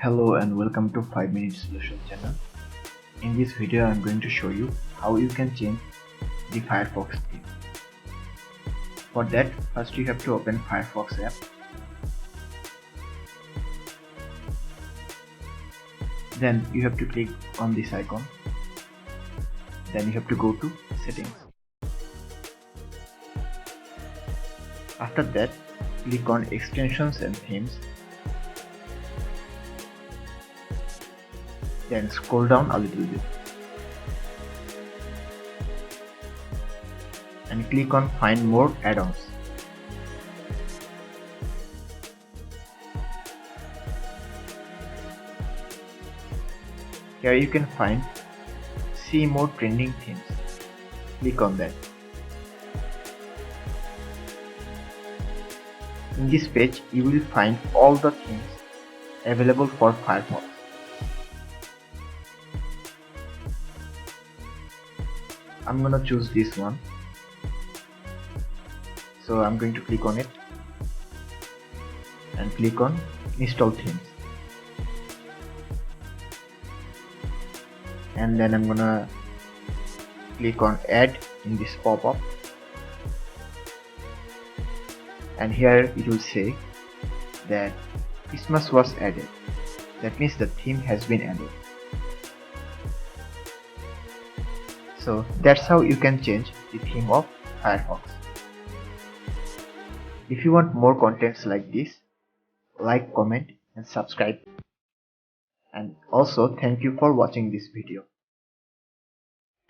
Hello and welcome to 5 Minute Solution channel. In this video I am going to show you how you can change the Firefox theme. For that, first you have to open Firefox app. Then you have to click on this icon. Then you have to go to settings. After that, click on extensions and themes. Then scroll down a little bit and click on find more add-ons. Here you can find see more trending themes. Click on that. In this page you will find all the themes available for Firefox. I'm gonna choose this one, so I'm going to click on it and click on install themes, and then I'm gonna click on add in this pop-up, and here it will say that Christmas was added. That means the theme has been added. So that's how you can change the theme of Firefox. If you want more contents like this, like, comment and subscribe. And also thank you for watching this video.